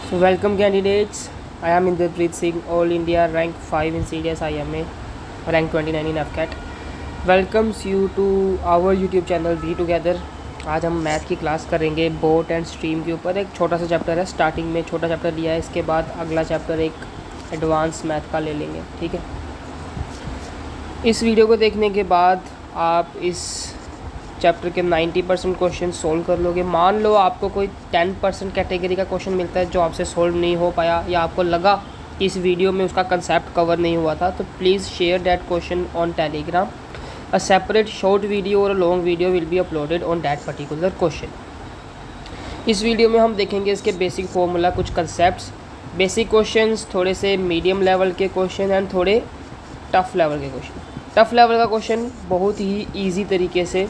So welcome candidates. I am Inderpreet Singh, All India rank 5 in CDS IMA, rank 29 in FCAT. Welcomes you to our YouTube channel We Together. आज हम math की class करेंगे boat and stream के ऊपर। एक छोटा सा chapter है, स्टार्टिंग में छोटा चैप्टर लिया है, इसके बाद अगला चैप्टर एक एडवांस मैथ का ले लेंगे। ठीक है, इस वीडियो को देखने के बाद आप इस चैप्टर के 90% क्वेश्चन सोल्व कर लोगे। मान लो आपको कोई 10% कैटेगरी का क्वेश्चन मिलता है जो आपसे सोल्व नहीं हो पाया, या आपको लगा कि इस वीडियो में उसका कंसेप्ट कवर नहीं हुआ था, तो please share that question on Telegram. A separate short video और long video will be uploaded on that particular question. इस वीडियो में हम देखेंगे इसके बेसिक फॉर्मूला, कुछ कंसेप्ट्स, बेसिक क्वेश्चंस, थोड़े से मीडियम लेवल के क्वेश्चन एंड थोड़े टफ़ लेवल के क्वेश्चन। टफ़ लेवल का क्वेश्चन बहुत ही ईजी तरीके से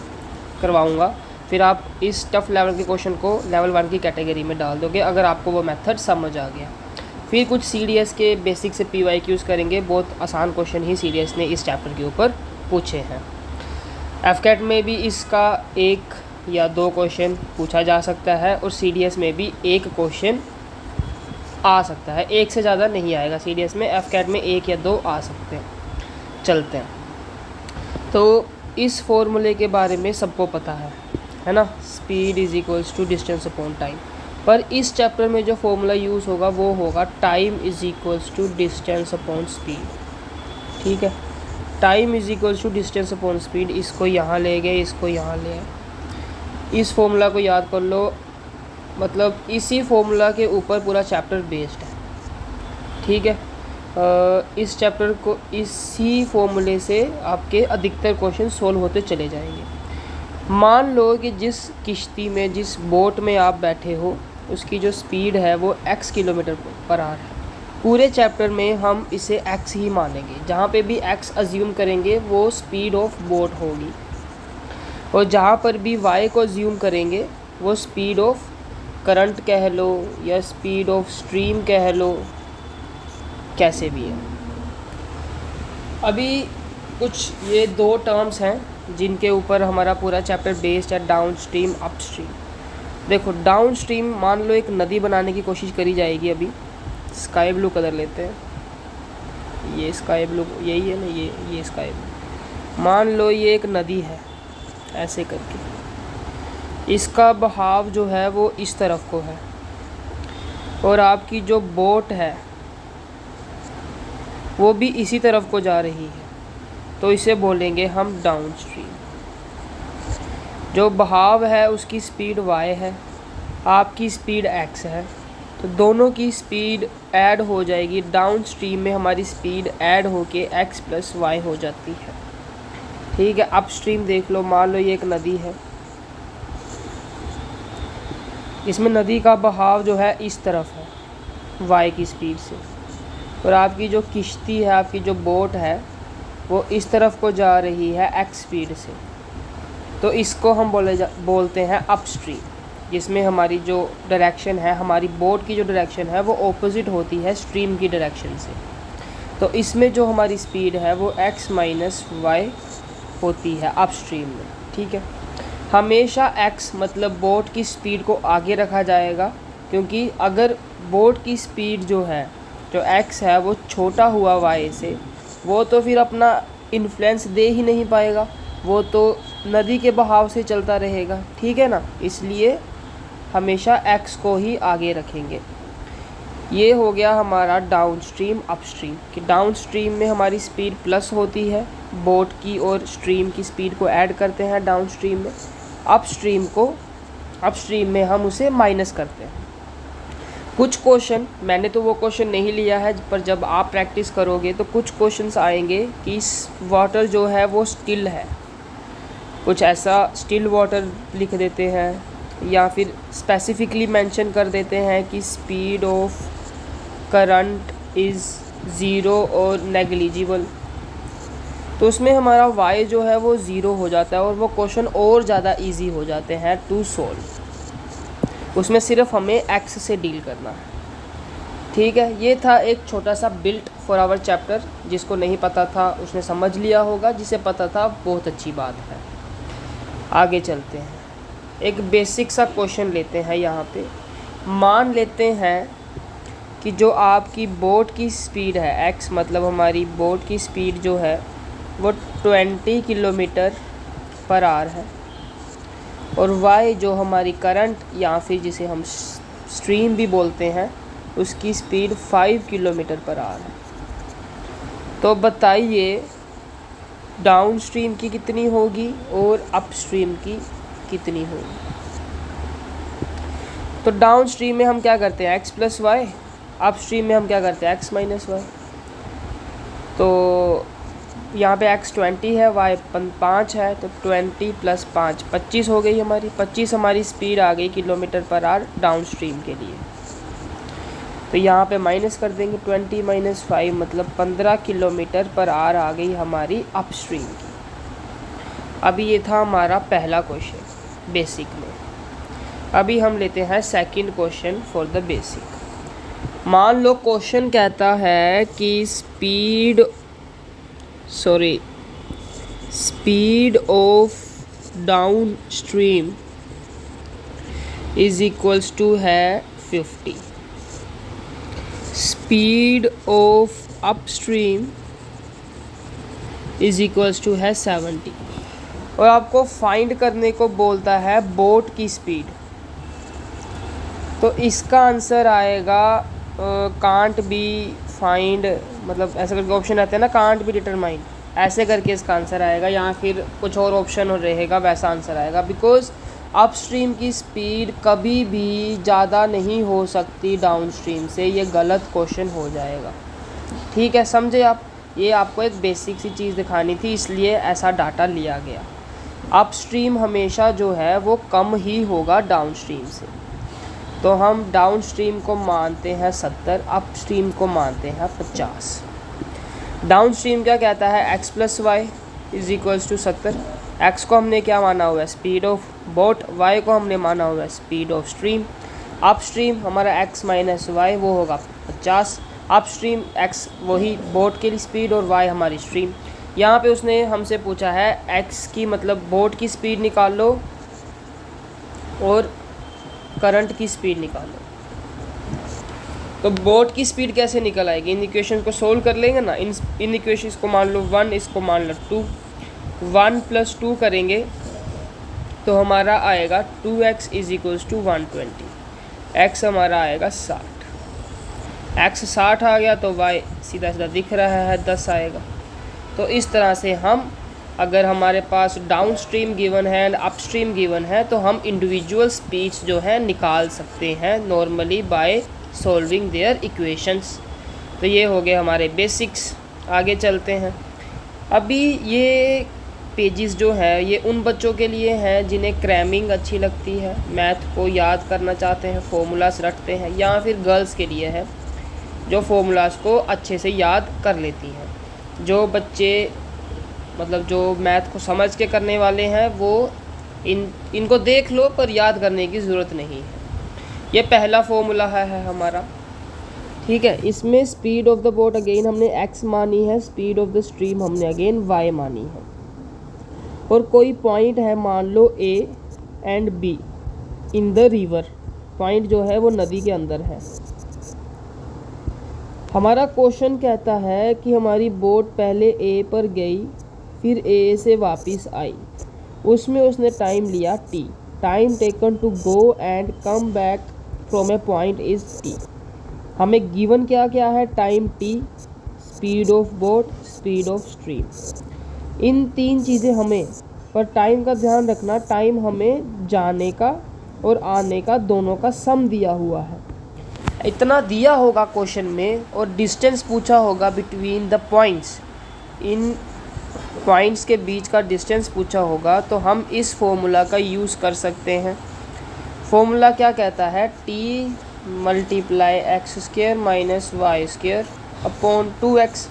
करवाऊंगा, फिर आप इस टफ़ लेवल के क्वेश्चन को लेवल 1 की कैटेगरी में डाल दोगे अगर आपको वो मेथड समझ आ गया। फिर कुछ CDS के बेसिक से PYQs करेंगे। बहुत आसान क्वेश्चन ही CDS ने इस चैप्टर के ऊपर पूछे हैं। FCAT में भी इसका 1 या 2 क्वेश्चन पूछा जा सकता है और CDS में भी 1 क्वेश्चन आ सकता है, 1 से ज़्यादा नहीं आएगा CDS में। FCAT में 1 या 2 आ सकते हैं। चलते हैं, तो इस फॉर्मूले के बारे में सबको पता है ना, speed is equals to distance upon time. पर इस चैप्टर में जो फॉर्मूला यूज़ होगा वो होगा time is equals to distance upon speed. ठीक है, time is equals to distance upon speed. इसको यहाँ ले गए, इसको यहाँ ले आए। इस फॉर्मूला को याद कर लो, मतलब इसी फॉर्मूला के ऊपर पूरा चैप्टर बेस्ड है। ठीक है, इस चैप्टर को इसी फॉर्मूले से आपके अधिकतर क्वेश्चन सोल्व होते चले जाएंगे। मान लो कि जिस किश्ती में, जिस बोट में आप बैठे हो, उसकी जो स्पीड है वो x किलोमीटर पर आवर है। पूरे चैप्टर में हम इसे x ही मानेंगे। जहाँ पे भी x अज्यूम करेंगे वो स्पीड ऑफ बोट होगी, और जहाँ पर भी y को अज्यूम करेंगे वो स्पीड ऑफ करंट कह लो या स्पीड ऑफ स्ट्रीम कह लो, कैसे भी है। अभी कुछ ये 2 टर्म्स हैं जिनके ऊपर हमारा पूरा चैप्टर बेस्ड है, डाउन स्ट्रीम, अप स्ट्रीम। देखो, डाउन स्ट्रीम, मान लो एक नदी बनाने की कोशिश करी जाएगी। अभी स्काई ब्लू कलर लेते हैं, ये स्काई ब्लू यही है ना, ये स्काई ब्लू। मान लो ये एक नदी है, ऐसे करके इसका बहाव जो है वो इस तरफ को है, और आपकी जो बोट है वो भी इसी तरफ को जा रही है, तो इसे बोलेंगे हम डाउन स्ट्रीम। जो बहाव है उसकी स्पीड y है, आपकी स्पीड x है, तो दोनों की स्पीड ऐड हो जाएगी। डाउन स्ट्रीम में हमारी स्पीड ऐड होके x + y हो जाती है। ठीक है, अप स्ट्रीम देख लो, मान लो ये एक नदी है, इसमें नदी का बहाव जो है इस तरफ है y की स्पीड से, और आपकी जो किश्ती है, आपकी जो बोट है, वो इस तरफ को जा रही है x स्पीड से, तो इसको हम बोलते हैं अप स्ट्रीम, जिसमें हमारी जो डायरेक्शन है, हमारी बोट की जो डायरेक्शन है वो ऑपोजिट होती है स्ट्रीम की डायरेक्शन से। तो इसमें जो हमारी स्पीड है वो x - y होती है अप स्ट्रीम में। ठीक है, हमेशा x मतलब बोट की स्पीड को आगे रखा जाएगा, क्योंकि अगर बोट की स्पीड जो है, जो x है, वो छोटा हुआ y से, वो तो फिर अपना इन्फ्लुएंस दे ही नहीं पाएगा, वो तो नदी के बहाव से चलता रहेगा। ठीक है ना, इसलिए हमेशा x को ही आगे रखेंगे। ये हो गया हमारा डाउन स्ट्रीम, अप स्ट्रीम। कि डाउन स्ट्रीम में हमारी स्पीड प्लस होती है, बोट की और स्ट्रीम की स्पीड को ऐड करते हैं डाउन स्ट्रीम में। अप स्ट्रीम में हम उसे माइनस करते हैं। कुछ क्वेश्चन, मैंने तो वो क्वेश्चन नहीं लिया है, पर जब आप प्रैक्टिस करोगे तो कुछ क्वेश्चंस आएंगे कि वाटर जो है वो स्टिल है, कुछ ऐसा स्टिल वाटर लिख देते हैं, या फिर स्पेसिफिकली मेंशन कर देते हैं कि स्पीड ऑफ करंट इज़ 0 और नेग्लिजिबल, तो उसमें हमारा y जो है वो 0 हो जाता है, और वो क्वेश्चन और ज़्यादा इजी हो जाते हैं टू सोल्व। उसमें सिर्फ हमें x से डील करना है। ठीक है, ये था एक छोटा सा बिल्ट फॉर आवर चैप्टर। जिसको नहीं पता था उसने समझ लिया होगा, जिसे पता था बहुत अच्छी बात है। आगे चलते हैं, एक बेसिक सा क्वेश्चन लेते हैं। यहाँ पे मान लेते हैं कि जो आपकी बोट की स्पीड है x, मतलब हमारी बोट की स्पीड जो है वो 20 किलोमीटर पर आवर है, और y जो हमारी करंट या फिर जिसे हम स्ट्रीम भी बोलते हैं उसकी स्पीड 5 किलोमीटर पर आवर है। तो बताइए डाउन स्ट्रीम की कितनी होगी और अप स्ट्रीम की कितनी होगी। तो डाउन स्ट्रीम में हम क्या करते हैं x plus y, upstream में हम क्या करते हैं x माइनस वाई। तो यहाँ पे x 20 है, y 5 है, तो 20 प्लस 5 25 हो गई हमारी। 25 हमारी स्पीड आ गई kilometre per our down stream के लिए। तो यहाँ पे माइनस कर देंगे 20 माइनस 5 मतलब 15 किलोमीटर पर आवर आ गई हमारी अप स्ट्रीम की। अभी ये था हमारा पहला क्वेश्चन बेसिक में। अभी हम लेते हैं second question for the basic. मान लो क्वेश्चन कहता है कि speed of downstream is equals to है 50, speed of upstream is equals to है 70, और आपको फाइंड करने को बोलता है बोट की स्पीड। तो इसका आंसर आएगा कांट बी फाइंड, मतलब ऐसा करके ऑप्शन आते हैं ना, कांट बी डिटरमाइन, ऐसे करके इसका आंसर आएगा, या फिर कुछ और ऑप्शन रहेगा वैसा आंसर आएगा। बिकॉज अपस्ट्रीम की स्पीड कभी भी ज़्यादा नहीं हो सकती डाउन स्ट्रीम से, ये गलत क्वेश्चन हो जाएगा। ठीक है, समझे आप? ये आपको एक बेसिक सी चीज़ दिखानी थी, इसलिए ऐसा डाटा लिया गया। अपस्ट्रीम हमेशा जो है वो कम ही होगा डाउन स्ट्रीम से। तो हम डाउन स्ट्रीम को मानते हैं 70, अप स्ट्रीम को मानते हैं 50। डाउन स्ट्रीम क्या कहता है x plus y is equals to 70। x को हमने क्या माना हुआ है, स्पीड ऑफ बोट, y को हमने माना हुआ है speed of stream. Up stream हमारा x माइनस वाई वो होगा 50, अप स्ट्रीम x वही बोट के लिए स्पीड और y हमारी स्ट्रीम। यहाँ पे उसने हमसे पूछा है x की मतलब बोट की स्पीड निकाल लो और करंट की स्पीड निकालो। तो बोट की स्पीड कैसे निकल आएगी, इन इक्वेशन को सोल्व कर लेंगे ना। इन इक्वेशन को मान लो 1, इसको मान लो 2, 1 प्लस 2 करेंगे तो हमारा आएगा 2x is equals to 120, x हमारा आएगा 60, x 60 आ गया तो y सीधा सीधा दिख रहा है 10 आएगा। तो इस तरह से हम, अगर हमारे पास डाउन स्ट्रीम गिवन है एंड अप स्ट्रीम गिवन है, तो हम इंडिविजुअल स्पीड्स जो है निकाल सकते हैं normally by solving there equations. तो ये हो गए हमारे बेसिक्स। आगे चलते हैं। अभी ये पेजेस जो है ये उन बच्चों के लिए हैं जिन्हें क्रैमिंग अच्छी लगती है, मैथ को याद करना चाहते हैं, फॉर्मूलास रटते हैं, या फिर गर्ल्स के लिए है जो फॉर्मूलास को अच्छे से याद कर लेती हैं। जो बच्चे मतलब जो मैथ को समझ के करने वाले हैं वो इनको देख लो पर याद करने की ज़रूरत नहीं है। ये पहला फॉर्मूला है हमारा, ठीक है। इसमें speed of the boat again हमने x मानी है, स्पीड ऑफ द स्ट्रीम हमने अगेन y मानी है, और कोई पॉइंट है मान लो A and B in the river. Point जो है वो नदी के अंदर है। हमारा क्वेश्चन कहता है कि हमारी बोट पहले A पर गई, फिर A से वापस आई, उसमें उसने टाइम लिया t। Time taken to go and come back from a point is t। हमें गिवन क्या क्या है, time t, speed of boat, speed of stream. इन तीन चीज़ें हमें, पर टाइम का ध्यान रखना, टाइम हमें जाने का और आने का दोनों का सम दिया हुआ है, इतना दिया होगा क्वेश्चन में, और डिस्टेंस पूछा होगा between the points, in points के बीच का डिस्टेंस पूछा होगा। तो हम इस फॉर्मूला का यूज़ कर सकते हैं। फॉर्मूला क्या कहता है, t multiply x square minus y square upon 2x।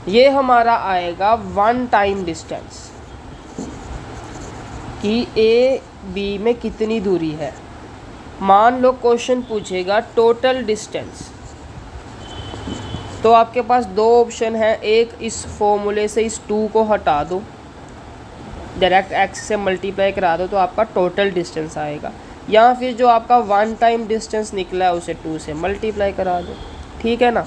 ये हमारा आएगा वन टाइम डिस्टेंस कि A B में कितनी दूरी है। मान लो क्वेश्चन पूछेगा टोटल डिस्टेंस, तो आपके पास दो ऑप्शन है। एक, इस फॉर्मूले से इस 2 को हटा दो, डायरेक्ट x से मल्टीप्लाई करा दो तो आपका टोटल डिस्टेंस आएगा। या फिर जो आपका वन टाइम डिस्टेंस निकला है उसे 2 से मल्टीप्लाई करा दो, ठीक है ना।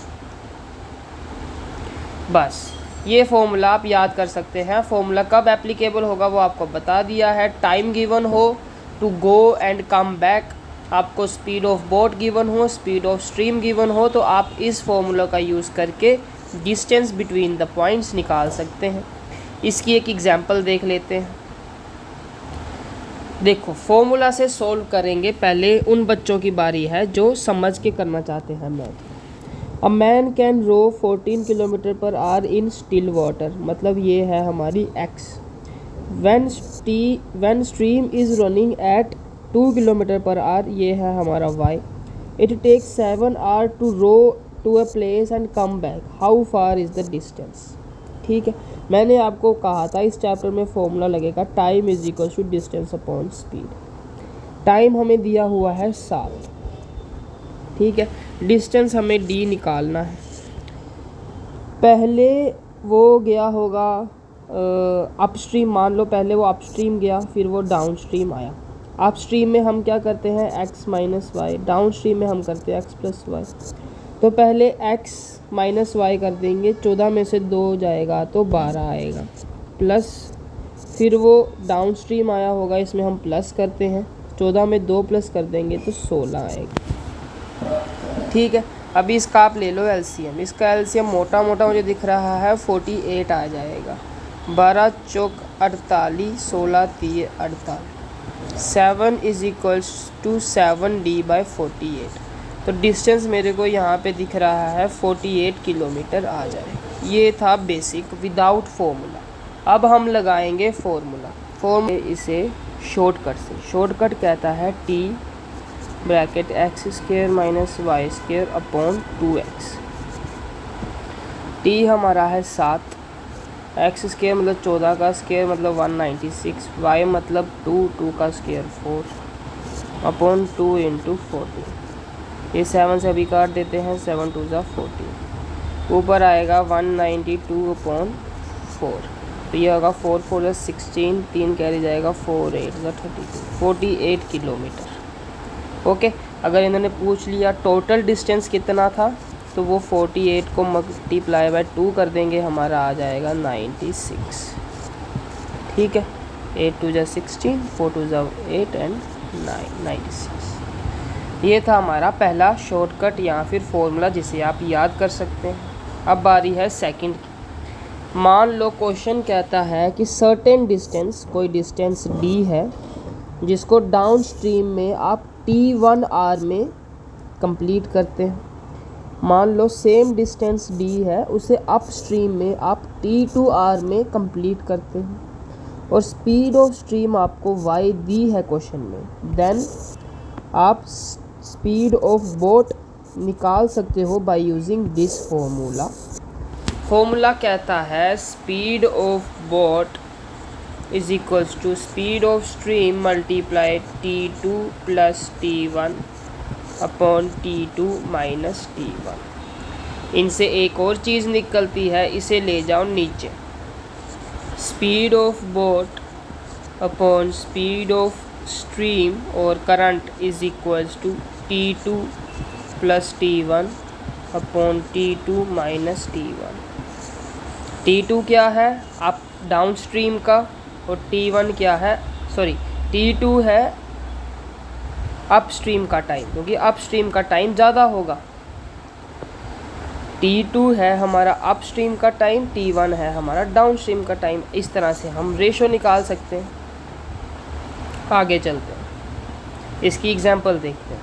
बस ये फॉर्मूला आप याद कर सकते हैं। फॉर्मूला कब एप्लीकेबल होगा वो आपको बता दिया है। टाइम गिवन हो to go and come back, आपको स्पीड ऑफ बोट गिवन हो, स्पीड ऑफ स्ट्रीम गिवन हो, तो आप इस फॉर्मूला का यूज़ करके डिस्टेंस बिटवीन द पॉइंट्स निकाल सकते हैं। इसकी एक एग्जांपल देख लेते हैं। देखो फॉर्मूला से सॉल्व करेंगे, पहले उन बच्चों की बारी है जो समझ के करना चाहते हैं math. A man can row 14 kilometre per hour in still water, मतलब ये है हमारी x। When stream is running at 2 kilometre per hour, ये है हमारा y। It takes 7 hour to row to a place and come back, how far is the distance. ठीक है, मैंने आपको कहा था इस चैप्टर में फॉर्मूला लगेगा time is equal to distance upon speed. Time हमें दिया हुआ है 7, ठीक है, डिस्टेंस हमें d निकालना है। पहले वो गया होगा अपस्ट्रीम, मान लो पहले वो अपस्ट्रीम गया, फिर वो डाउन स्ट्रीम आया। अपस्ट्रीम में हम क्या करते हैं x minus y, downstream में हम करते हैं x प्लस वाई। तो पहले x माइनस वाई कर देंगे, 14 में से 2 जाएगा तो 12 आएगा, प्लस फिर वो डाउन स्ट्रीम आया होगा, इसमें हम प्लस करते हैं, 14 में 2 प्लस कर देंगे तो 16 आएगा। ठीक है, अभी इसका आप ले लो एलसीएम। इसका एलसीएम मोटा मोटा मुझे दिख रहा है 48 आ जाएगा। 12 चौक 48, 16 3 48, 7 इज इक्वल्स टू 7d/48। तो डिस्टेंस मेरे को यहाँ पे दिख रहा है 48 किलोमीटर आ जाएगा। ये था बेसिक विदाउट फॉर्मूला। अब हम लगाएंगे फॉर्मूला। इसे शॉर्टकट से, शॉर्टकट कहता है t bracket x² minus y² upon 2x। t हमारा है 7, x² मतलब 14 का स्क्वायर मतलब 196, y मतलब 2 का स्क्वायर 4 अपॉन 2 × 40। ये 7 से अभी काट देते हैं, 7 2 ज़ा 40, ऊपर आएगा 192 अपॉन 4। तो ये होगा 4 4 ज़ा 16, 3 कैरी जाएगा 4 8 ज़ा 32, 48 किलोमीटर। ओके, अगर इन्होंने पूछ लिया टोटल डिस्टेंस कितना था तो वो 48 को मल्टीप्लाई बाय 2 कर देंगे, हमारा आ जाएगा 96। ठीक है, 8 2 ज़ा 16, 4 2 ज़ा 8 एंड 96। ये था हमारा पहला शॉर्टकट या फिर फॉर्मूला जिसे आप याद कर सकते हैं। अब बारी है सेकंड की। मान लो क्वेश्चन कहता है कि सर्टेन डिस्टेंस, कोई डिस्टेंस d है जिसको डाउन स्ट्रीम में आप t1 आवर में कंप्लीट करते हैं। मान लो सेम डिस्टेंस d है, उसे अप स्ट्रीम में आप t2 आवर में कंप्लीट करते हैं और स्पीड ऑफ स्ट्रीम आपको y दी है क्वेश्चन में। देन आप स्पीड ऑफ बोट निकाल सकते हो बाय यूजिंग दिस फॉर्मूला कहता है speed of boat is equals to speed of stream multiply t2 plus t1 upon t2 minus t1। इनसे एक और चीज़ निकलती है, इसे ले जाओ नीचे। Speed of boat upon speed of stream और current is equals to t2 plus t1 upon t2 minus t1। t2 क्या है अप डाउन स्ट्रीम का और t1 क्या है, सॉरी t2 है अप स्ट्रीम का टाइम, क्योंकि अप स्ट्रीम का टाइम ज़्यादा होगा। t2 है हमारा अप स्ट्रीम का टाइम, t1 है हमारा डाउन स्ट्रीम का टाइम। इस तरह से हम रेशो निकाल सकते हैं। आगे चलते हैं, इसकी एग्जांपल देखते हैं।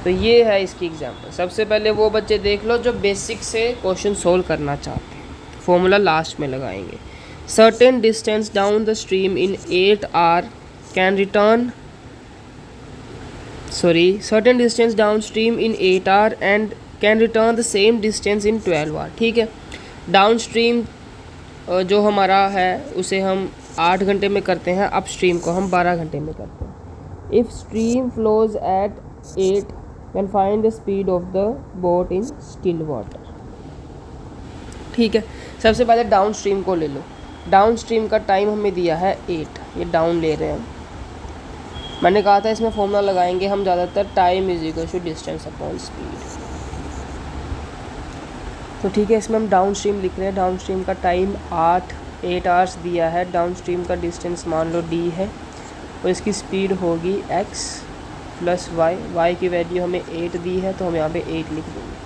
तो ये है इसकी एग्जांपल। सबसे पहले वो बच्चे देख लो जो बेसिक से क्वेश्चन सोल्व करना चाहते हैं। फॉर्मूला लास्ट में लगाएंगे। Certain distance down the stream in 8 hour can return, certain distance downstream in 8 hour and can return the same distance in 12 hour. ठीक है, डाउन स्ट्रीम जो हमारा है उसे हम 8 घंटे में करते हैं, अप स्ट्रीम को हम 12 घंटे में करते हैं। If stream flows at 8 can find the speed of the boat in still water. ठीक है, सबसे पहले डाउन स्ट्रीम को ले लो। डाउन स्ट्रीम का टाइम हमें दिया है 8, ये डाउन ले रहे हैं। मैंने कहा था इसमें फॉर्मूला लगाएंगे हम ज़्यादातर time is equal to distance upon speed. तो ठीक है, इसमें हम डाउन स्ट्रीम लिख रहे हैं। डाउन स्ट्रीम का टाइम 8 आवर्स दिया है। डाउन स्ट्रीम का डिस्टेंस मान लो d है और इसकी स्पीड होगी x प्लस y की वैल्यू हमें 8 दी है तो हम यहाँ पे 8 लिख देंगे।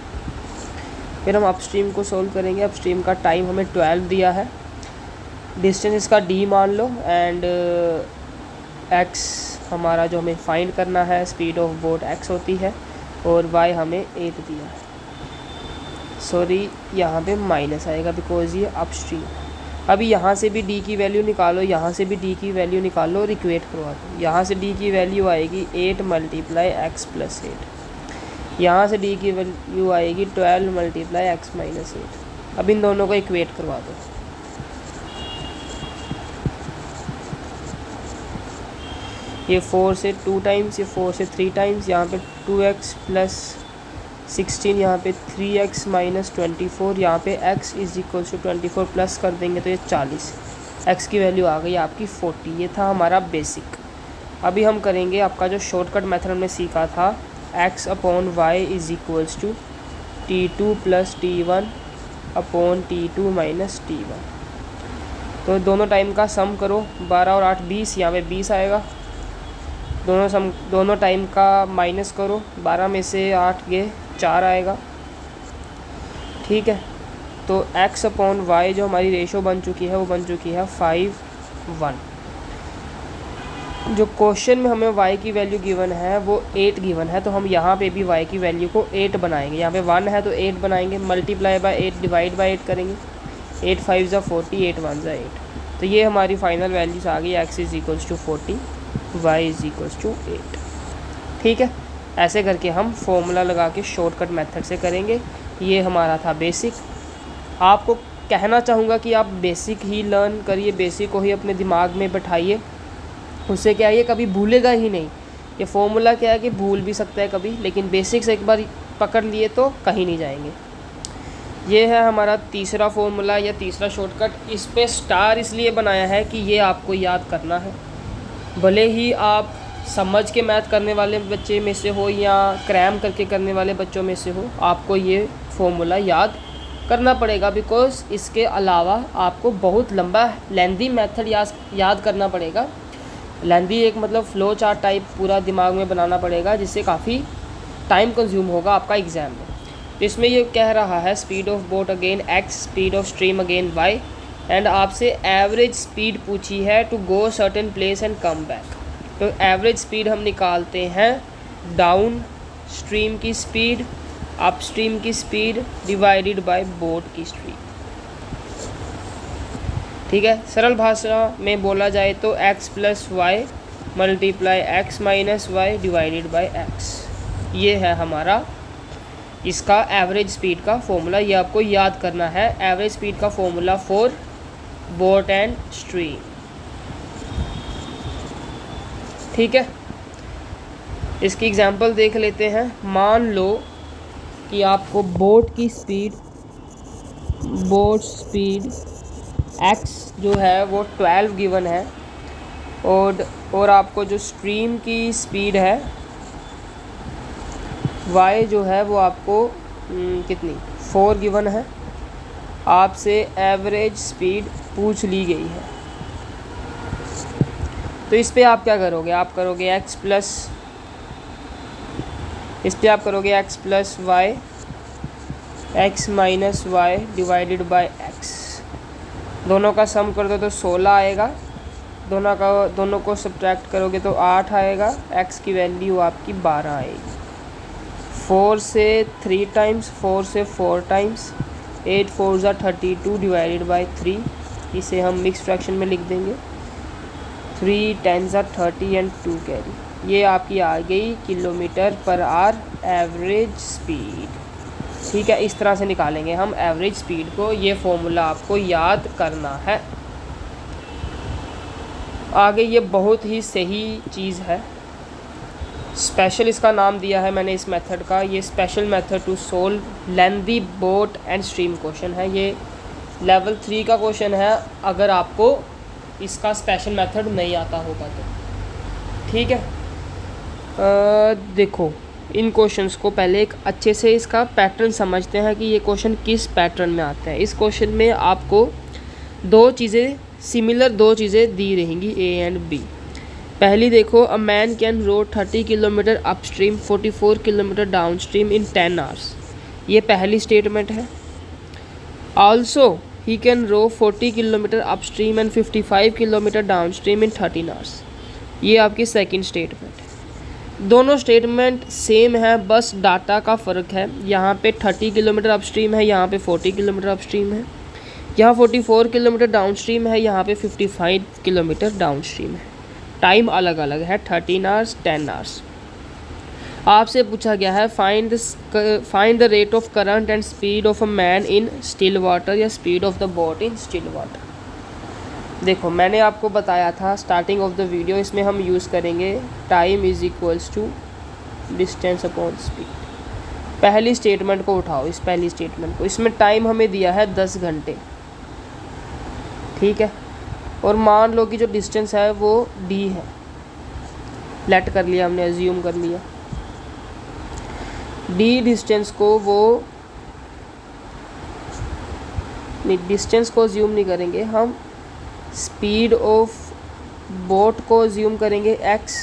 फिर हम अपस्ट्रीम को सोल्व करेंगे। अपस्ट्रीम का टाइम हमें 12 दिया है, डिस्टेंस इसका d मान लो एंड x हमारा जो हमें फाइंड करना है, स्पीड ऑफ बोट x होती है और y हमें 8 दिया है। सॉरी, यहाँ पे माइनस आएगा बिकॉज ये अपस्ट्रीम। अभी यहाँ से भी d की वैल्यू निकालो, यहाँ से भी d की वैल्यू निकालो और इक्वेट करवा दो। यहाँ से d की वैल्यू आएगी 8 मल्टीप्लाई x प्लस 8। यहाँ से d की वैल्यू आएगी 12 मल्टीप्लाई x माइनस 8। अब इन दोनों को इक्वेट करवा दो। ये 4 से 2 टाइम्स, ये 4 से 3 टाइम्स, यहाँ पे 2x प्लस 16, यहाँ पे 3x माइनस 24, यहाँ पे x is equal to 24 plus कर देंगे तो ये 40। x की वैल्यू आ गई आपकी 40। ये था हमारा बेसिक। अभी हम करेंगे आपका जो शॉर्टकट मेथड हमने सीखा था, x upon y is equals to t2 plus t1 upon t2 minus t1। तो दोनों टाइम का सम करो, 12 और 8 20, यहाँ पे 20 आएगा। दोनों टाइम का माइनस करो, 12 में से 8 गए 4 आएगा। ठीक है, तो x अपॉन वाई जो हमारी रेशो बन चुकी है वो बन चुकी है 5:1। जो क्वेश्चन में हमें y की वैल्यू गिवन है वो 8 गिवन है, तो हम यहाँ पे भी y की वैल्यू को 8 बनाएंगे। यहाँ पे 1 है तो 8 बनाएंगे, मल्टीप्लाई बाय 8 डिवाइड बाय 8 करेंगे। 8 5 ज़ा 40, 8 1 ज़ा 8। तो ये हमारी फाइनल वैल्यूज आ गई, x is equals to 40, y is equals to 8। ठीक है, ऐसे करके हम फॉर्मूला लगा के शॉर्टकट मेथड से करेंगे। ये हमारा था बेसिक। आपको कहना चाहूँगा कि आप बेसिक ही लर्न करिए, बेसिक को ही अपने दिमाग में बैठाइए। उससे क्या है, ये कभी भूलेगा ही नहीं। ये फॉर्मूला क्या है कि भूल भी सकता है कभी, लेकिन बेसिक्स एक बार पकड़ लिए तो कहीं नहीं जाएंगे। ये है हमारा तीसरा फॉर्मूला या तीसरा शॉर्टकट। इस पे स्टार इसलिए बनाया है कि ये आपको याद करना है। भले ही आप समझ के मैथ करने वाले बच्चे में से हो या क्रैम करके करने वाले बच्चों में से हो, आपको ये फॉर्मूला याद करना पड़ेगा। बिकॉज इसके अलावा आपको बहुत लंबा लेंदी मेथड याद करना पड़ेगा। लेंदी एक मतलब फ़्लो चार्ट टाइप पूरा दिमाग में बनाना पड़ेगा, जिससे काफ़ी टाइम कंज्यूम होगा आपका एग्ज़ाम में। तो इसमें ये कह रहा है speed of boat again x, speed of stream again y, and आपसे एवरेज स्पीड पूछी है to go certain place and come back. तो एवरेज स्पीड हम निकालते हैं डाउन स्ट्रीम की स्पीड, अप स्ट्रीम की स्पीड डिवाइडेड बाय बोट की स्पीड। ठीक है, सरल भाषा में बोला जाए तो x plus y multiply x minus y divided by x। ये है हमारा इसका एवरेज स्पीड का फॉर्मूला। ये आपको याद करना है, एवरेज स्पीड का formula for boat and stream. ठीक है, इसकी एग्जांपल देख लेते हैं। मान लो कि आपको बोट स्पीड x जो है वो 12 गिवन है और आपको जो स्ट्रीम की स्पीड है y जो है वो आपको कितनी 4 गिवन है। आपसे एवरेज स्पीड पूछ ली गई है, तो इस पे आप क्या करोगे, आप करोगे x plus y x minus y divided by x। दोनों का सम कर दो तो 16 आएगा, दोनों को सब्ट्रैक्ट करोगे तो 8 आएगा, x की वैल्यू आपकी 12 आएगी। 4 से 3 टाइम्स, 4 से 4 टाइम्स, 8 4 ज़ा 32 डिवाइडेड बाय 3। इसे हम मिक्स फ्रैक्शन में लिख देंगे। 3 10 ज़ा 30 एंड 2 कैरी। ये आपकी आ गई kilometre per our average speed. ठीक है, इस तरह से निकालेंगे हम एवरेज स्पीड को। ये फॉर्मूला आपको याद करना है। आगे ये बहुत ही सही चीज़ है, स्पेशल इसका नाम दिया है मैंने इस मेथड का। ये स्पेशल मेथड टू सोल्व लेंदी बोट एंड स्ट्रीम क्वेश्चन है। ये लेवल 3 का क्वेश्चन है अगर आपको इसका स्पेशल मेथड नहीं आता होगा तो। ठीक है, देखो, इन क्वेश्चंस को पहले एक अच्छे से इसका पैटर्न समझते हैं कि ये क्वेश्चन किस पैटर्न में आता है। इस क्वेश्चन में आपको दो चीज़ें दी रहेंगी, ए एंड बी। पहली देखो, a man can row 30 kilometre upstream 44 kilometre downstream in 10 hours. ये पहली स्टेटमेंट है। Also he can row 40 kilometre upstream and 55 kilometre downstream in 13 hours. ये आपकी सेकंड स्टेटमेंट है। दोनों स्टेटमेंट सेम है, बस डाटा का फ़र्क है। यहाँ पे 30 किलोमीटर अपस्ट्रीम है, यहाँ पे 40 किलोमीटर अपस्ट्रीम है। यहाँ 44 किलोमीटर डाउनस्ट्रीम है, यहाँ पे 55 किलोमीटर डाउनस्ट्रीम है। टाइम अलग अलग है, 13 आवर्स 10 आवर्स। आपसे पूछा गया है find the rate of current and speed of a man in still water या speed of the boat in still water. देखो, मैंने आपको बताया था स्टार्टिंग ऑफ द वीडियो, इसमें हम यूज़ करेंगे time is equals to distance upon speed. पहली स्टेटमेंट को उठाओ, इस पहली स्टेटमेंट को, इसमें टाइम हमें दिया है 10 घंटे, ठीक है। और मान लो कि जो डिस्टेंस है वो d है, लेट कर लिया हमने, एज्यूम कर लिया d डिस्टेंस को, वो नहीं, डिस्टेंस को एज्यूम नहीं करेंगे हम, स्पीड ऑफ बोट को एज्यूम करेंगे x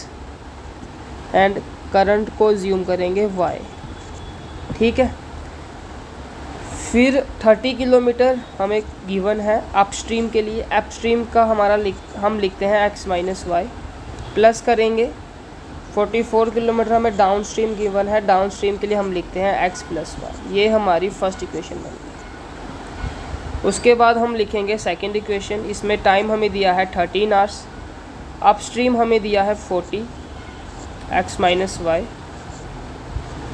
एंड करंट को एज्यूम करेंगे y, ठीक है। फिर 30 किलोमीटर हमें गिवन है अपस्ट्रीम के लिए। अपस्ट्रीम का हमारा हम लिखते हैं x माइनस वाई, प्लस करेंगे 44 किलोमीटर हमें डाउनस्ट्रीम गिवन है, डाउनस्ट्रीम के लिए हम लिखते हैं x प्लस वाई। ये हमारी फर्स्ट इक्वेशन बन गई। उसके बाद हम लिखेंगे सेकंड इक्वेशन। इसमें टाइम हमें दिया है 13 आवर्स, अपस्ट्रीम हमें दिया है 40 x minus y,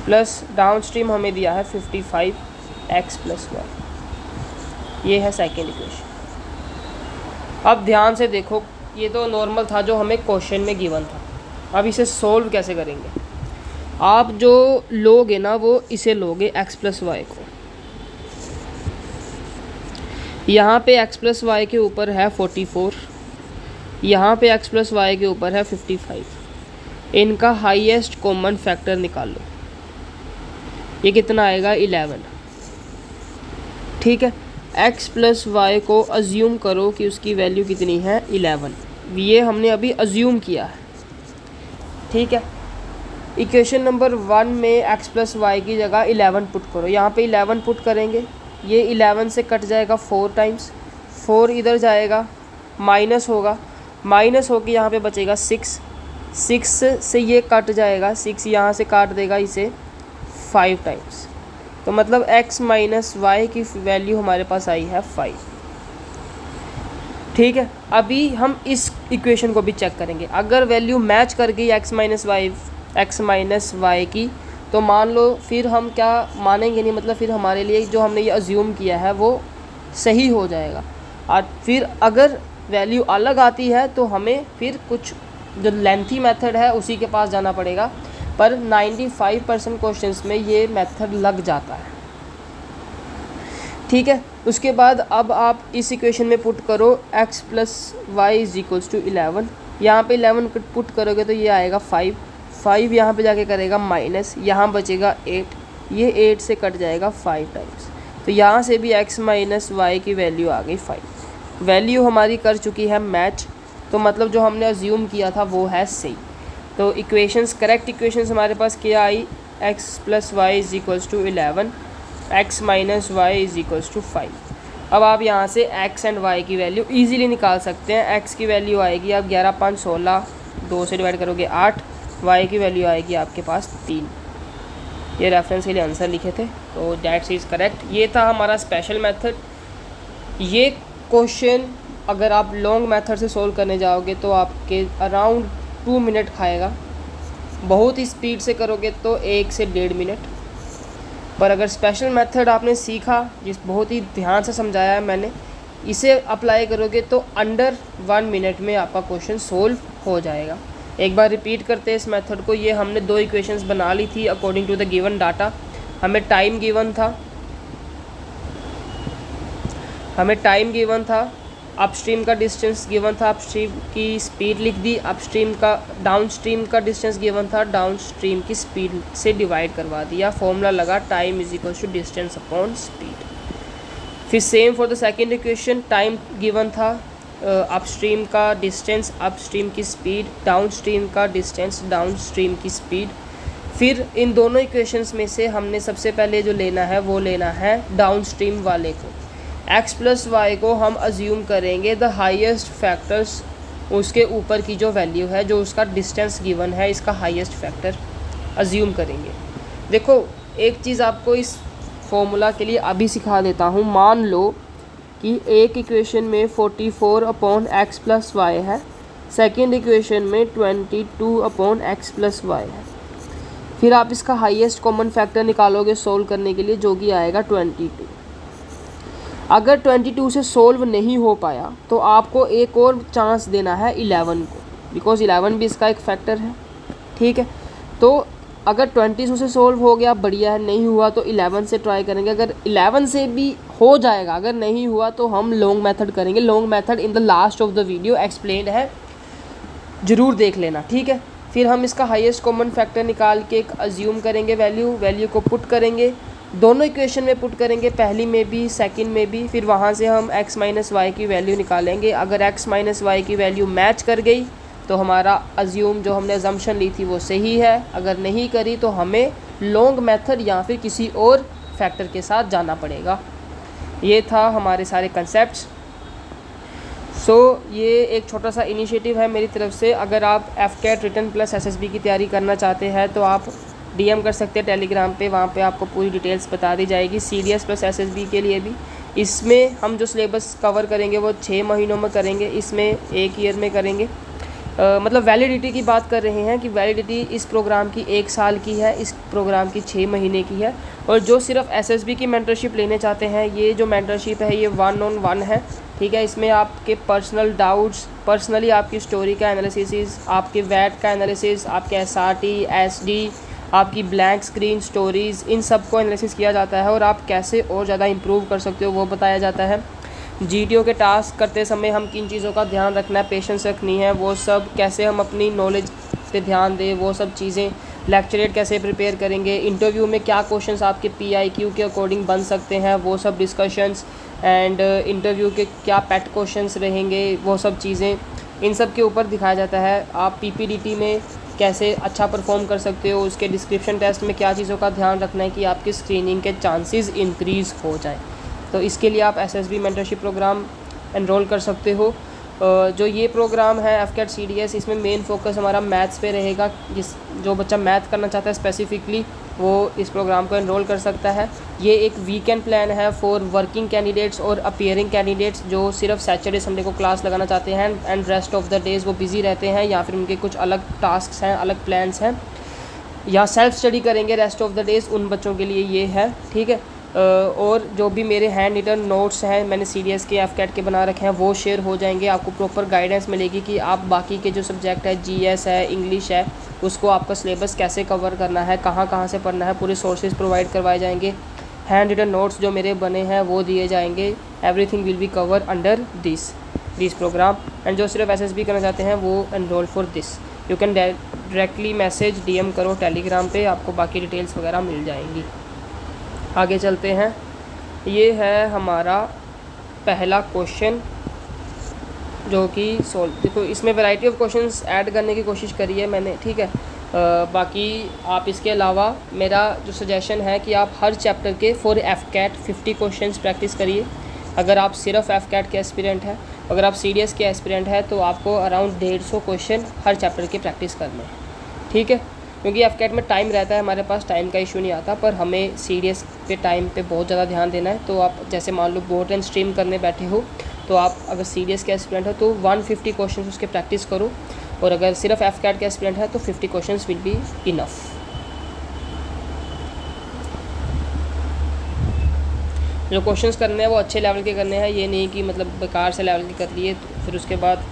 plus downstream हमें दिया है 55 x प्लस वाई। ये है सेकेंड इक्वेशन। अब ध्यान से देखो, ये तो नॉर्मल था जो हमें क्वेश्चन में गिवन था। अब इसे सोल्व कैसे करेंगे? आप जो लोगे ना वो इसे लोगे x प्लस वाई को। यहाँ पे x प्लस वाई के ऊपर है 44, यहाँ पे x प्लस वाई के ऊपर है 55। इनका हाईएस्ट कॉमन फैक्टर निकालो, ये कितना आएगा? 11, ठीक है। x प्लस वाई को अज्यूम करो कि उसकी वैल्यू कितनी है? 11। ये हमने अभी अज्यूम किया है, ठीक है। इक्वेशन नंबर 1 में x प्लस वाई की जगह 11 पुट करो। यहाँ पे 11 पुट करेंगे, ये 11 से कट जाएगा 4 टाइम्स, 4 इधर जाएगा, माइनस होगा, माइनस होकर यहाँ पे बचेगा 6, 6 से ये कट जाएगा, 6 यहाँ से काट देगा इसे 5 टाइम्स। तो मतलब x माइनस वाई की वैल्यू हमारे पास आई है 5, ठीक है। अभी हम इस इक्वेशन को भी चेक करेंगे। अगर वैल्यू मैच कर गई x माइनस वाई की, तो मान लो फिर हम क्या मानेंगे नहीं, मतलब फिर हमारे लिए जो हमने ये अज्यूम किया है वो सही हो जाएगा। और फिर अगर वैल्यू अलग आती है तो हमें फिर कुछ जो लेंथी मेथड है उसी के पास जाना पड़ेगा, पर 95% क्वेश्चंस में ये मेथड लग जाता है, ठीक है। उसके बाद अब आप इस इक्वेशन में पुट करो x plus y is equals to 11। यहाँ पे 11 पुट करोगे तो ये आएगा 5, 5 यहाँ पे जाके करेगा माइनस, यहाँ बचेगा 8, ये 8 से कट जाएगा 5 टाइम्स। तो यहाँ से भी x माइनस वाई की वैल्यू आ गई 5। वैल्यू हमारी कर चुकी है मैच, तो मतलब जो हमने अज्यूम किया था वो है सही। तो इक्वेशंस, करेक्ट इक्वेशंस हमारे पास क्या आई? x plus y is equals to 11, x minus y is equals to 5। अब आप यहाँ से x एंड y की वैल्यू इजीली निकाल सकते हैं। x की वैल्यू आएगी, आप 11 5 16, 2 से डिवाइड करोगे 8, y की वैल्यू आएगी आपके पास 3। ये रेफरेंस के लिए आंसर लिखे थे, तो दैट्स इज़ करेक्ट। ये था हमारा स्पेशल मेथड। ये क्वेश्चन अगर आप लॉन्ग मेथड से सोल्व करने जाओगे तो आपके अराउंड 2 मिनट खाएगा। बहुत ही स्पीड से करोगे तो 1 से 1.5 मिनट। पर अगर स्पेशल मेथड आपने सीखा, जिस बहुत ही ध्यान से समझाया है मैंने, इसे अप्लाई करोगे तो अंडर 1 मिनट में आपका क्वेश्चन सोल्व हो जाएगा। एक बार रिपीट करते हैं इस मेथड को। ये हमने 2 इक्वेशंस बना ली थी according to the given data. हमें टाइम गिवन था, अपस्ट्रीम का डिस्टेंस गिवन था, अपस्ट्रीम की स्पीड लिख दी, अपस्ट्रीम का डाउनस्ट्रीम का डिस्टेंस गिवन था, डाउनस्ट्रीम की स्पीड से डिवाइड करवा दिया, फॉर्मूला लगा time is equal to distance upon speed. फिर same for the second equation, time given था, अपस्ट्रीम का डिस्टेंस, अपस्ट्रीम की स्पीड, डाउनस्ट्रीम का डिस्टेंस, डाउनस्ट्रीम की स्पीड। फिर इन दोनों इक्वेशंस में से हमने सबसे पहले जो लेना है वो लेना है डाउनस्ट्रीम वाले को। x प्लस वाई को हम अज्यूम करेंगे द हाईएस्ट फैक्टर्स, उसके ऊपर की जो वैल्यू है, जो उसका डिस्टेंस गिवन है, इसका हाईएस्ट फैक्टर अज्यूम करेंगे। देखो एक चीज़ आपको इस फॉर्मूला के लिए अभी सिखा देता हूँ। मान लो कि एक इक्वेशन में 44 अपॉन एक्स प्लस वाई है, सेकेंड इक्वेशन में 22 अपॉन एक्स प्लस वाई है। फिर आप इसका हाईएस्ट कॉमन फैक्टर निकालोगे सोल्व करने के लिए, जो कि आएगा 22। अगर 22 से सोल्व नहीं हो पाया तो आपको एक और चांस देना है 11 को, बिकॉज 11 भी इसका एक फैक्टर है। ठीक है, तो अगर 22 से सोल्व हो गया बढ़िया है, नहीं हुआ तो 11 से ट्राई करेंगे। अगर 11 से भी हो जाएगा, अगर नहीं हुआ तो हम लॉन्ग मेथड करेंगे। Long method in the last of the video explained है, ज़रूर देख लेना। ठीक है, फिर हम इसका हाईएस्ट कॉमन फैक्टर निकाल के एक अज्यूम करेंगे वैल्यू को पुट करेंगे, दोनों इक्वेशन में पुट करेंगे, पहली में भी सेकंड में भी। फिर वहाँ से हम x माइनस वाई की वैल्यू निकालेंगे। अगर x माइनस वाई की वैल्यू मैच कर गई तो हमारा अज्यूम जो हमने अजम्पशन ली थी वो सही है। अगर नहीं करी तो हमें लॉन्ग मेथड या फिर किसी और फैक्टर के साथ जाना पड़ेगा। ये था हमारे सारे कंसेप्ट्स। ये एक छोटा सा इनिशिएटिव है मेरी तरफ से। अगर आप एफकेट रिटन प्लस एसएसबी की तैयारी करना चाहते हैं तो आप डीएम कर सकते हैं टेलीग्राम पे, वहाँ पे आपको पूरी डिटेल्स बता दी जाएगी। सीडीएस प्लस एसएसबी के लिए भी इसमें हम जो सिलेबस कवर करेंगे वो 6 महीनों में करेंगे, इसमें 1 ईयर में करेंगे। मतलब वैलिडिटी की बात कर रहे हैं कि वैलिडिटी इस प्रोग्राम की 1 साल की है, इस प्रोग्राम की 6 महीने की है। और जो सिर्फ एसएसबी की मेंटरशिप लेने चाहते हैं, ये जो मेंटरशिप है ये 1-on-1 है। ठीक है, इसमें आपके पर्सनल डाउट्स, पर्सनली आपकी स्टोरी का एनालिसिस, आपके वैट का एनालिसिस, आपके एसआरटी, एसडी, आपकी ब्लैंक स्क्रीन स्टोरीज़, इन सब को एनालिसिस किया जाता है और आप कैसे और ज़्यादा इंप्रूव कर सकते हो वो बताया जाता है। जीटीओ के टास्क करते समय हम किन चीज़ों का ध्यान रखना है, पेशेंस रखनी है, वो सब कैसे हम अपनी नॉलेज पे ध्यान दें, वो सब चीज़ें, लेक्चरेट कैसे प्रिपेयर करेंगे, इंटरव्यू में क्या क्वेश्चंस आपके पीआईक्यू के अकॉर्डिंग बन सकते हैं, वो सब डिस्कशंस, एंड इंटरव्यू के क्या पेट क्वेश्चंस रहेंगे, वो सब चीज़ें, इन सब के ऊपर दिखाया जाता है। आप पीपीडीटी में कैसे अच्छा परफॉर्म कर सकते हो, उसके डिस्क्रिप्शन टेस्ट में क्या चीज़ों का ध्यान रखना है कि आपकी स्क्रीनिंग के चांसेस इंक्रीज़ हो जाए। तो इसके लिए आप एसएसबी मेंटरशिप प्रोग्राम एनरोल कर सकते हो। जो ये प्रोग्राम है एफकेट सीडीएस, इसमें मेन फोकस हमारा मैथ्स पे रहेगा। जो बच्चा मैथ करना चाहता है स्पेसिफिकली वो इस प्रोग्राम को एनरोल कर सकता है। ये एक वीकेंड प्लान है फॉर वर्किंग कैंडिडेट्स और अपीयरिंग कैंडिडेट्स जो सिर्फ सैटरडे संडे को क्लास लगाना चाहते हैं and rest of the days वो बिज़ी रहते हैं, या फिर उनके कुछ अलग टास्क हैं, अलग प्लान्स हैं, या सेल्फ स्टडी करेंगे रेस्ट ऑफ द डेज़, उन बच्चों के लिए ये है। ठीक है, और जो भी मेरे हैंड रिटन नोट्स हैं मैंने सीडीएस के एफकेट के बना रखे हैं वो शेयर हो जाएंगे। आपको प्रॉपर गाइडेंस मिलेगी कि आप बाकी के जो सब्जेक्ट है, जीएस है, इंग्लिश है, उसको आपका सिलेबस कैसे कवर करना है, कहाँ कहाँ से पढ़ना है, पूरे सोर्सेज प्रोवाइड करवाए जाएंगे। हैंड रिटन नोट्स जो मेरे बने हैं वो दिए जाएंगे। Everything will be cover under this programme. And जो सिर्फ एसएसबी करना चाहते हैं वो enrol for this. You can directly message DM करो टेलीग्राम पे, आपको बाकी डिटेल्स वगैरह मिल जाएंगी। आगे चलते हैं। ये है हमारा पहला क्वेश्चन जो कि सोल्व, देखो इसमें वैरायटी ऑफ क्वेश्चंस ऐड करने की कोशिश करी है मैंने। ठीक है, बाकी आप इसके अलावा मेरा जो सजेशन है कि आप हर चैप्टर के फॉर एफकेट 50 क्वेश्चंस प्रैक्टिस करिए। अगर आप सिर्फ एफकेट के एस्पिरेंट हैं, अगर आप सीडीएस के एस्पिरेंट हैं तो आपको अराउंड 150 क्वेश्चन हर चैप्टर के प्रैक्टिस करने हैं। ठीक है, क्योंकि एफकेट में टाइम रहता है, हमारे पास टाइम का इशू नहीं आता, पर हमें सीडीएस पे टाइम पे बहुत ज़्यादा ध्यान देना है। तो आप जैसे मान लो बोट एंड स्ट्रीम करने बैठे हो तो आप अगर सीडीएस के एस्पिरेंट हो तो 150 क्वेश्चन उसके प्रैक्टिस करो, और अगर सिर्फ एफकेट के एस्पिरेंट है तो 50 क्वेश्चन विल बी इनफ। जो क्वेश्चंस करने हैं वो अच्छे लेवल के करने हैं, ये नहीं कि मतलब बेकार से लेवल के कर लिए तो फिर उसके बाद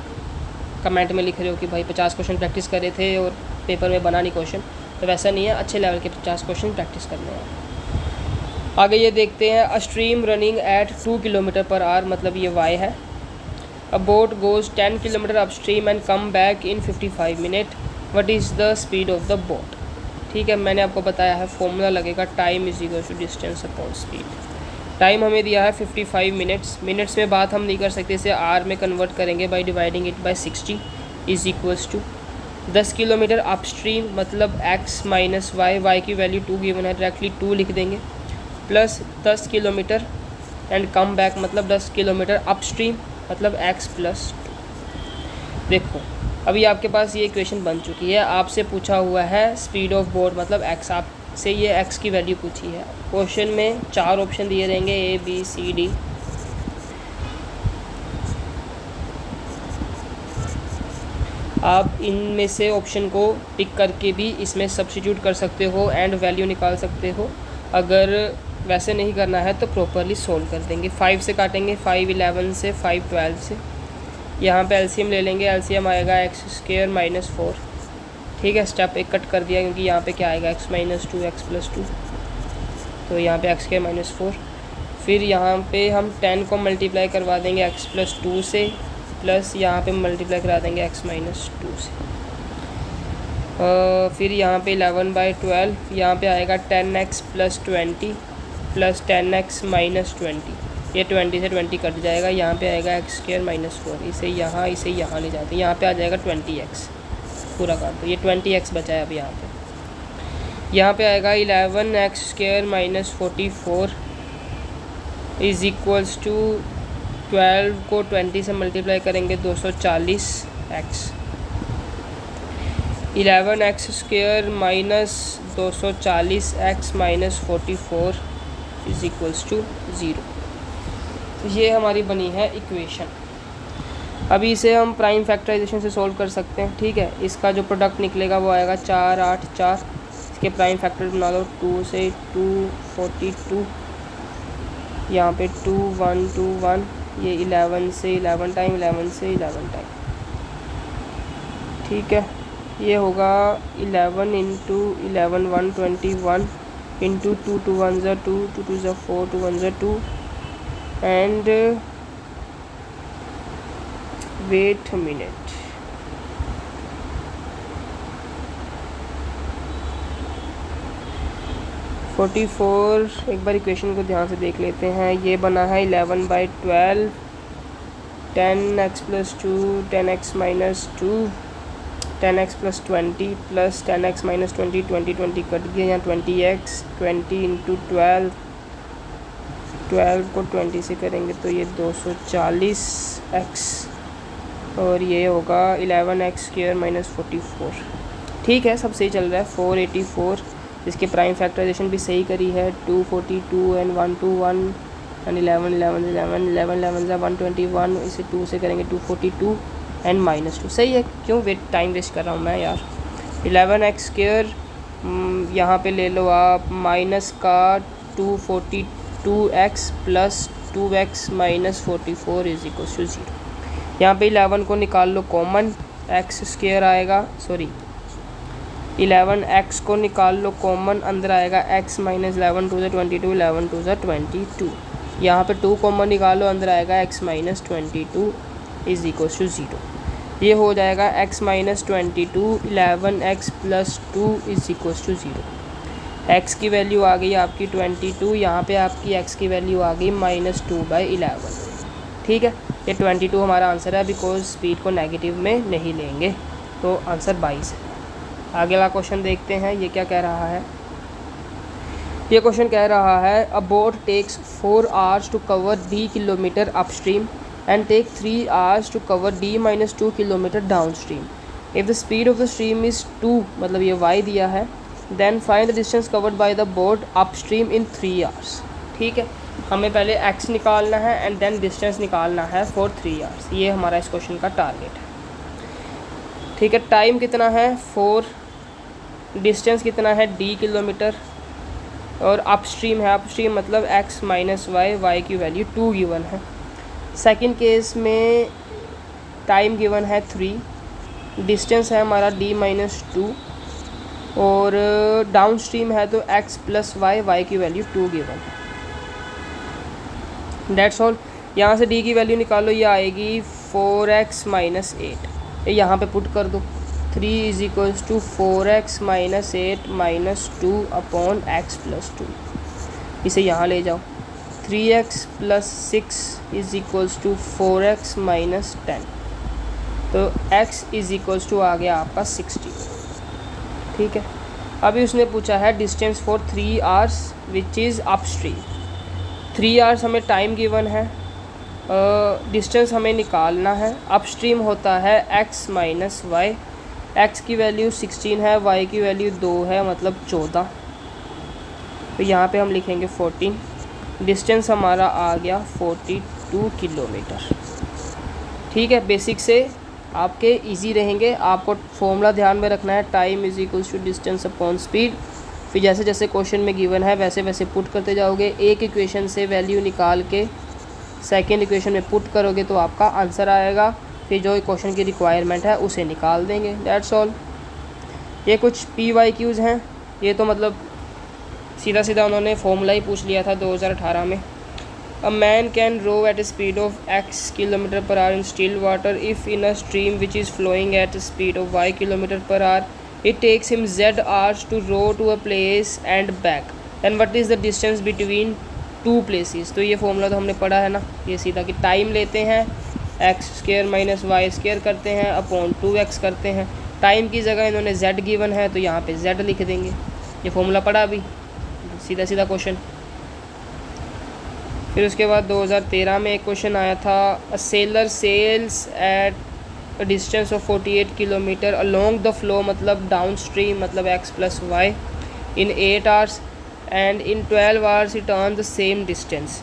कमेंट में लिख रहे हो कि भाई 50 क्वेश्चन प्रैक्टिस करे थे और पेपर में बना नहीं क्वेश्चन, तो वैसा नहीं है। अच्छे लेवल के 50 क्वेश्चन प्रैक्टिस करने हैं। आगे ये देखते हैं, a stream running at 2 kilometre per hour, मतलब ये वाई है। A boat goes 10 kilometre upstream and come back in 55 minute, what is the speed of the boat. ठीक है, मैंने आपको बताया है फॉर्मूला लगेगा time is equal to distance upon speed. Time हमें दिया है 55 मिनट्स, मिनट्स में बात हम नहीं कर सकते, इसे आर में कन्वर्ट करेंगे by dividing it by 60 is equals to 10 kilometre upstream मतलब x माइनस y की वैल्यू 2 गिवन है, डायरेक्टली 2 लिख देंगे, plus 10 kilometre and come back मतलब 10 किलोमीटर अपस्ट्रीम मतलब x प्लस 2। देखो अभी आपके पास ये इक्वेशन बन चुकी है, आपसे पूछा हुआ है स्पीड ऑफ बोट मतलब x, आपसे ये x की वैल्यू पूछी है। क्वेश्चन में 4 ऑप्शन दिए रहेंगे A B C D। आप इनमें से ऑप्शन को टिक करके भी इसमें सब्स्टिट्यूट कर सकते हो एंड वैल्यू निकाल सकते हो। अगर वैसे नहीं करना है तो प्रॉपरली सोल्व कर देंगे। 5 से काटेंगे, 5 11 से, 5 12 से। यहाँ पे एलसीएम ले लेंगे, एलसीएम आएगा एक्स स्क्वायर माइनस 4। ठीक है, स्टेप 1 कट कर दिया क्योंकि यहाँ पे क्या आएगा x माइनस 2 एक्स प्लस 2, तो यहाँ पे एक्स स्क्वायर माइनस 4। फिर यहाँ पे हम 10 को मल्टीप्लाई करवा देंगे x प्लस 2 से, प्लस यहाँ पे मल्टीप्लाई करा देंगे x माइनस 2 से। फिर यहाँ पे 11/12, यहाँ पे आएगा 10x plus 20 plus 10x minus 20। ये 20 से 20 कट जाएगा, यहाँ पे आएगा एक्स स्क्वायर माइनस 4। इसे यहाँ ले जाते हैं, यहाँ पे आ जाएगा 20x पूरा काट दो, ये 20x बचा है अब यहाँ पे। यहाँ पे आएगा 11x square minus 44 is equals to 12 को 20 से मल्टीप्लाई करेंगे 240x। 11x square minus 240x minus 44 is equals to 0। ये हमारी बनी है इक्वेशन। अभी इसे हम प्राइम फैक्टराइजेशन से सॉल्व कर सकते हैं। ठीक है, इसका जो प्रोडक्ट निकलेगा वो आएगा 4 8 4। इसके प्राइम फैक्टर बना लो, 2 से 242, यहाँ पे 2 1 2 1, ये 11 से 11 टाइम, 11 से 11 टाइम। ठीक है, ये होगा 11 इंटू 11 121 इंटू 2 2 1 ज़ा 2 2 2 ज़ा 4 2 1 ज़ा 2 एंड वेट अ मिनट, एक बार इक्वेशन को ध्यान से देख लेते हैं। ये बना है 11/12, 10x plus 2 10x minus 2 10x plus 20 plus 10x minus 20 20 20 cut गया, यहाँ 20x 20 इंटू 12 को 20 से करेंगे तो ये 240x और ये होगा 11x स्क्वायर माइनस 44। ठीक है, सब सही चल रहा है। 484, इसके प्राइम फैक्टराइजेशन भी सही करी है, 242 एंड 121 एंड 11 11 11 11 11 ज़ा 121, इसे 2 से करेंगे 242 एंड माइनस 2। सही है, क्यों टाइम वेस्ट कर रहा हूँ मैं यार। 11x स्क्वायर यहाँ पे ले लो आप, माइनस का 242x plus 2x minus 44 is equal to 0। यहाँ पे 11 को निकाल लो कॉमन, x स्क्वायर आएगा, सॉरी 11x को निकाल लो कॉमन, अंदर आएगा x माइनस 11 2 ज़ा 22 11 2 ज़ा 22। यहाँ पे 2 कॉमन निकालो, अंदर आएगा x minus 22 is equal to 0। ये हो जाएगा x minus 22 11x plus 2 is equal to 0। x की वैल्यू आ गई आपकी 22, यहाँ पे आपकी x की वैल्यू आ गई -2/11। ठीक है, ये 22 हमारा आंसर है, बिकॉज स्पीड को नेगेटिव में नहीं लेंगे, तो आंसर 22 है। अगला क्वेश्चन देखते हैं, ये क्या कह रहा है। ये क्वेश्चन कह रहा है a boat takes 4 hours to cover d kilometre upstream and take 3 hours to cover d minus 2 kilometre downstream. If the speed of the stream is 2, मतलब ये y दिया है, then find the distance covered by the boat upstream in 3 hours. ठीक है, हमें पहले x निकालना है एंड देन डिस्टेंस निकालना है फॉर 3 आवर्स। ये हमारा इस क्वेश्चन का टारगेट है। ठीक है, टाइम कितना है 4, डिस्टेंस कितना है d किलोमीटर और अपस्ट्रीम है, अपस्ट्रीम मतलब x माइनस y की वैल्यू 2 गिवन है। सेकंड केस में टाइम गिवन है 3, डिस्टेंस है हमारा d माइनस 2 और डाउन स्ट्रीम है तो x प्लस y की वैल्यू 2 गिवन है। That's all. यहाँ से d की वैल्यू निकालो, ये आएगी 4x माइनस 8, ये यहाँ पे पुट कर दो। 3 is equals to 4x minus 8 minus 2 upon x plus 2, इसे यहाँ ले जाओ। 3x plus 6 is equals to 4x minus 10, तो x इज इक्वल्स टू आ गया आपका 60। ठीक है, अभी उसने पूछा है distance for 3 hours which is upstream. 3 hours हमें टाइम गिवन है, डिस्टेंस हमें निकालना है। अपस्ट्रीम होता है x माइनस वाई, x की वैल्यू 16 है, y की वैल्यू 2 है, मतलब 14। तो यहाँ पे हम लिखेंगे 14। डिस्टेंस हमारा आ गया 42 किलोमीटर। ठीक है, बेसिक से आपके इजी रहेंगे। आपको फॉर्मूला ध्यान में रखना है, time is equals to distance upon speed. फिर जैसे जैसे क्वेश्चन में गिवन है वैसे वैसे पुट करते जाओगे। एक इक्वेशन से वैल्यू निकाल के सेकेंड इक्वेशन में पुट करोगे तो आपका आंसर आएगा। फिर जो क्वेश्चन की रिक्वायरमेंट है उसे निकाल देंगे, दैट्स ऑल। ये कुछ PYQs हैं, ये तो मतलब सीधा सीधा उन्होंने फॉर्मूला ही पूछ लिया था 2018 में। A man can row at a speed of x km/h in still water if in a stream which is flowing at a speed of y km/h. It takes him z hours to row to a place and back. Then what is the distance between two places? तो ये formula तो हमने पढ़ा है ना, ये सीधा कि टाइम लेते हैं x² माइनस वाई स्क्वेयर करते हैं अपॉन 2x करते हैं। टाइम की जगह इन्होंने z गिवन है तो यहाँ पे z लिख देंगे। ये फॉर्मूला पढ़ा अभी, सीधा सीधा क्वेश्चन। फिर उसके बाद 2013 में एक क्वेश्चन आया था, a sailor sails at a distance of 48 kilometre along the flow, मतलब डाउन स्ट्रीम, मतलब x plus y, in 8 hours and in 12 hours it turn the same distance.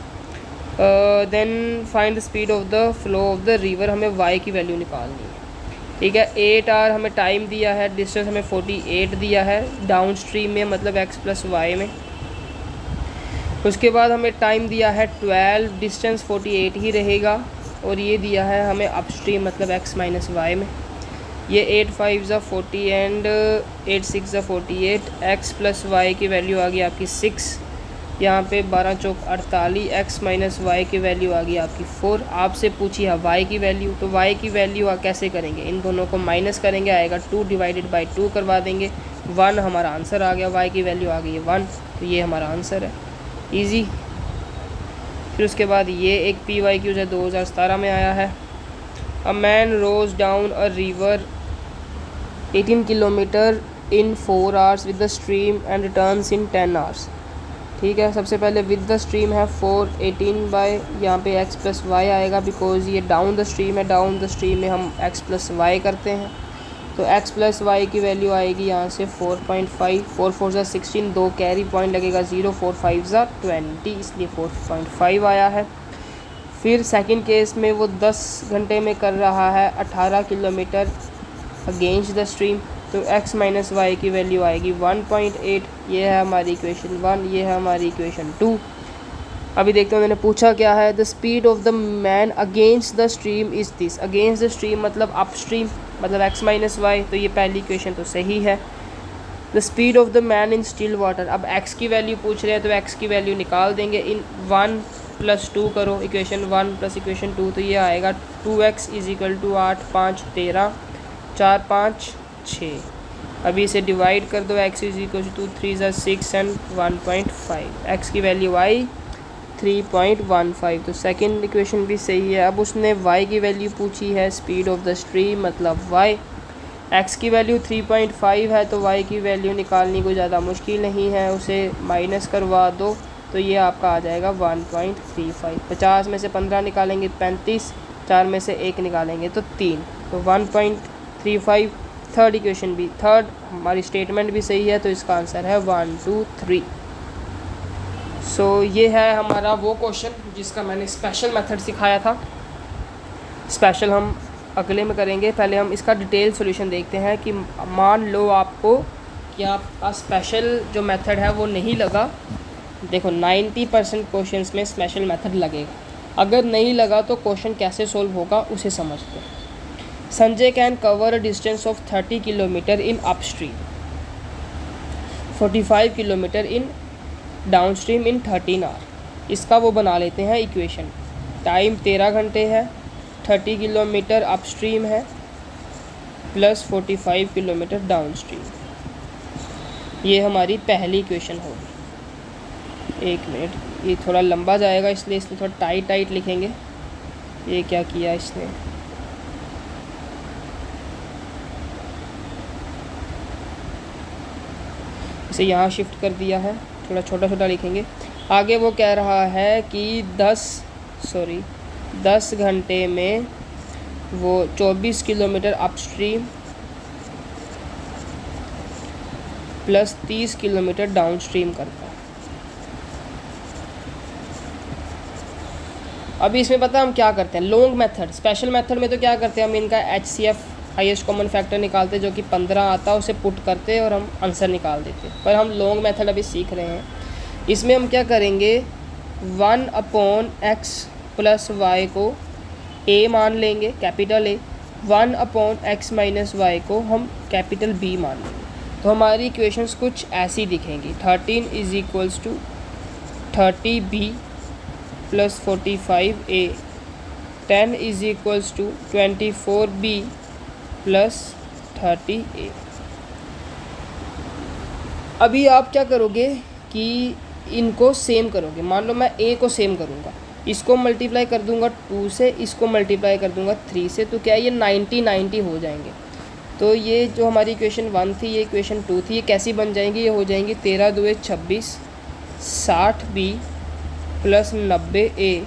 Then find the speed of the flow of the river. हमें y की value निकालनी है। ठीक है, 8 our हमें time दिया है, डिस्टेंस हमें 48 दिया है डाउन स्ट्रीम में, मतलब x प्लस वाई में। उसके बाद हमें टाइम दिया है 12, डिस्टेंस 48 ही रहेगा, और ये दिया है हमें अपस्ट्रीम मतलब x माइनस वाई में। ये 8 5 ज़ा 40 एंड 8 6 ज़ा 48। x प्लस वाई की वैल्यू आ गई आपकी 6, यहाँ पे 12 चौक 48, x माइनस वाई की वैल्यू आ गई आपकी 4। आपसे पूछी है y की वैल्यू, तो y की वैल्यू कैसे करेंगे, इन दोनों को माइनस करेंगे, आएगा 2 डिवाइडेड बाई 2 करवा देंगे, 1 हमारा आंसर आ गया। y की वैल्यू आ गई है 1, तो ये हमारा आंसर है, इजी। फिर उसके बाद ये एक PYQ है 2017 में आया है, a man rows down a river 18 kilometre in 4 hours with the stream and returns in 10 hours. ठीक है, सबसे पहले विद द स्ट्रीम है 4, 18 बाय यहाँ पे x प्लस वाई आएगा, बिकॉज ये डाउन द स्ट्रीम है, डाउन द स्ट्रीम में हम x प्लस वाई करते हैं, तो x प्लस वाई की वैल्यू आएगी यहाँ से 4.5, 4 4 ज़ा 16, 2 कैरी पॉइंट लगेगा 0, 4 5 ज़ा 20, इसलिए 4.5 आया है। फिर सेकंड केस में वो 10 घंटे में कर रहा है 18 किलोमीटर अगेंस्ट द स्ट्रीम, तो x माइनस वाई की वैल्यू आएगी 1.8। ये है हमारी इक्वेशन 1, ये है हमारी इक्वेशन 2। अभी देखते हैं उन्होंने पूछा क्या है, the speed of the man against the stream is this. Against the stream मतलब अप स्ट्रीम, मतलब x माइनस वाई, तो ये पहली इक्वेशन तो सही है। The speed of the man in still water, अब x की वैल्यू पूछ रहे हैं तो x की वैल्यू निकाल देंगे। इन 1 + 2 करो, इक्वेशन 1 + इक्वेशन 2, तो ये आएगा 2x इज इक्वल टू 8 5 13, 4 5 6। अभी इसे डिवाइड कर दो, x इज इक्वल टू 3 ज़ा 6 एंड 1.5, x की वैल्यू आई 3.15, तो सेकंड इक्वेशन भी सही है। अब उसने y की वैल्यू पूछी है, स्पीड ऑफ द स्ट्रीम मतलब y, x की वैल्यू 3.5 है, तो y की वैल्यू निकालनी कोई ज़्यादा मुश्किल नहीं है, उसे माइनस करवा दो तो ये आपका आ जाएगा 1.35। 50 में से 15 निकालेंगे 35, 4 में से 1 निकालेंगे तो 3, तो 1.35। थर्ड इक्वेशन भी, थर्ड हमारी स्टेटमेंट भी सही है, तो इसका आंसर है 1 2 3। सो ये है हमारा वो क्वेश्चन जिसका मैंने स्पेशल मेथड सिखाया था। स्पेशल हम अगले में करेंगे, पहले हम इसका डिटेल सॉल्यूशन देखते हैं कि मान लो आपको कि आपका स्पेशल जो मेथड है वो नहीं लगा। देखो 90% क्वेश्चंस में स्पेशल मेथड लगेगा, अगर नहीं लगा तो क्वेश्चन कैसे सोल्व होगा उसे समझते हैं। Sanjay can cover a distance of 30 kilometre in upstream, 45 kilometre in downstream in 13 hour. इसका वो बना लेते हैं इक्वेशन। टाइम 13 घंटे है, 30 किलोमीटर अपस्ट्रीम है प्लस 45 किलोमीटर डाउनस्ट्रीम। ये हमारी पहली इक्वेशन होगी। एक मिनट, ये थोड़ा लंबा जाएगा इसलिए थोड़ा टाइट लिखेंगे। ये क्या किया इसने, इसे यहाँ शिफ्ट कर दिया है, थोड़ा छोटा लिखेंगे। आगे वो कह रहा है कि 10 घंटे में वो 24 kilometre upstream plus 30 kilometre downstream करता है। अभी इसमें पता है हम क्या करते हैं, लॉन्ग मेथड। स्पेशल मेथड में तो क्या करते हैं, हम इनका HCF हाईएस्ट कॉमन फैक्टर निकालते जो कि 15 आता है, उसे पुट करते और हम आंसर निकाल देते। पर हम लॉन्ग मेथड अभी सीख रहे हैं। इसमें हम क्या करेंगे, 1/x प्लस वाई को a मान लेंगे, capital A। 1/x minus Y को हम कैपिटल B मान लेंगे। तो हमारी इक्वेशंस कुछ ऐसी दिखेंगी। 13 is equals to 30b plus 45a। 10 is equals to 24b plus 30a। अभी आप क्या करोगे कि इनको सेम करोगे। मान लो मैं a को सेम करूँगा, इसको मल्टीप्लाई कर दूंगा 2 से, इसको मल्टीप्लाई कर दूंगा 3 से, तो क्या ये 90 हो जाएंगे। तो ये जो हमारी इक्वेशन 1 थी, ये इक्वेशन 2 थी, ये कैसी बन जाएंगी, ये हो जाएंगी 13 दूए 26, 60b प्लस 90a।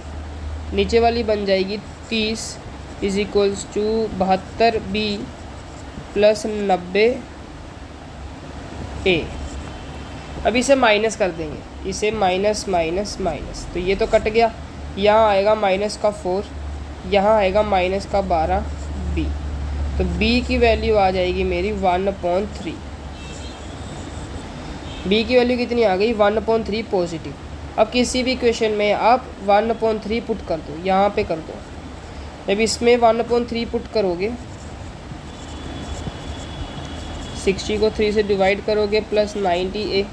नीचे वाली बन जाएगी 30 is equals to 72b plus 90a। अब इसे माइनस कर देंगे, इसे माइनस, तो ये तो कट गया। यहाँ आएगा माइनस का 4, यहाँ आएगा माइनस का 12b। तो b की वैल्यू आ जाएगी मेरी 1/3। b की वैल्यू कितनी आ गई, 1/3 पॉजिटिव। अब किसी भी इक्वेशन में आप 1/3 पुट कर दो, यहाँ पे कर दो। जब इसमें 1/3 पुट करोगे, 60 को 3 से डिवाइड करोगे प्लस 90a,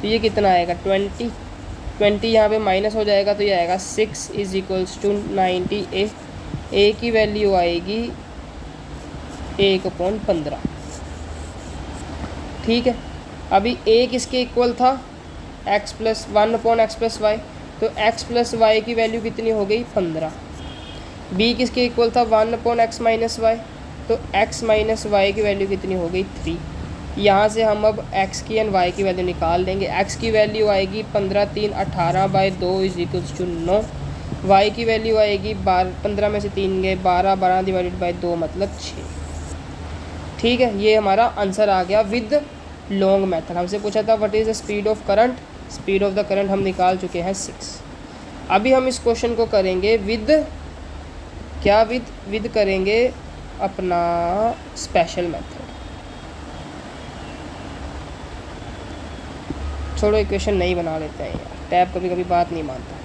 तो ये कितना आएगा 20 यहाँ पे माइनस हो जाएगा, तो ये आएगा 6 is equals to 90a। a की वैल्यू आएगी 1/15। ठीक है, अभी a किसके इक्वल था, x plus 1/x plus y, तो x प्लस वाई की वैल्यू कितनी हो गई 15। b किसके इक्वल था 1/x माइनस वाई, तो x माइनस वाई की वैल्यू कितनी हो गई 3। यहाँ से हम अब x की एंड y की वैल्यू निकाल लेंगे। x की वैल्यू आएगी 15 3 18/2 इज इक्वल्स टू 9। y की वैल्यू आएगी 15 में से 3 गए 12, 12 डिवाइडेड बाई 2 मतलब 6। ठीक है, ये हमारा आंसर आ गया विद लॉन्ग मेथड। हमसे पूछा था what is the speed of current, speed of the current हम निकाल चुके हैं 6। अभी हम इस क्वेश्चन को करेंगे विद क्या, विद करेंगे अपना स्पेशल मेथड। छोड़ो इक्वेशन नहीं बना लेते हैं यार, टैब कभी कभी बात नहीं मानता।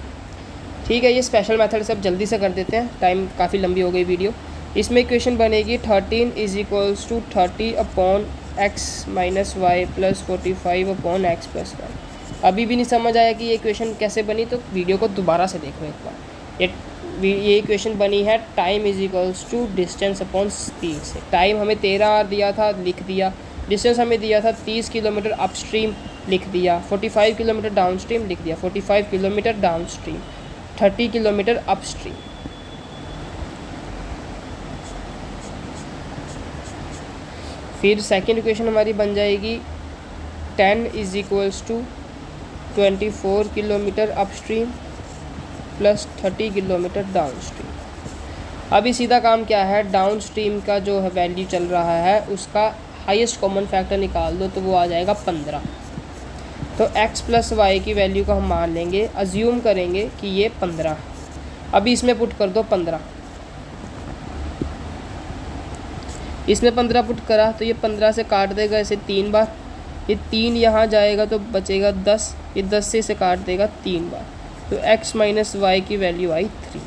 ठीक है, ये स्पेशल मेथड सब जल्दी से कर देते हैं, टाइम काफ़ी लंबी हो गई वीडियो। इसमें इक्वेशन बनेगी 13 is equals to 30/x minus y plus 45/x plus y. अभी भी नहीं समझ आया कि ये इक्वेशन कैसे बनी, तो वीडियो को दोबारा से देखो एक बार। ये इक्वेशन बनी है time is equals to distance upon speed से। टाइम हमें 13 दिया था, लिख दिया। डिस्टेंस हमें दिया था 30 किलोमीटर अपस्ट्रीम, लिख दिया। 45 किलोमीटर डाउनस्ट्रीम, लिख दिया। 45 किलोमीटर डाउनस्ट्रीम, 30 किलोमीटर अपस्ट्रीम। फिर सेकेंड इक्वेशन हमारी बन जाएगी 10 is equals to 24 kilometre upstream plus 30 kilometre downstream. अभी सीधा काम क्या है, डाउनस्ट्रीम का जो है वैल्यू चल रहा है उसका हाईएस्ट कॉमन फैक्टर निकाल दो, तो वो आ जाएगा 15। तो x प्लस वाई की वैल्यू को हम मान लेंगे, अज्यूम करेंगे कि ये 15। अभी इसमें पुट कर दो 15, इसमें 15 पुट करा तो ये 15 से काट देगा इसे 3 बार, ये 3 यहाँ जाएगा तो बचेगा 10, ये 10 से इसे काट देगा 3 बार, तो x माइनस वाई की वैल्यू आई 3।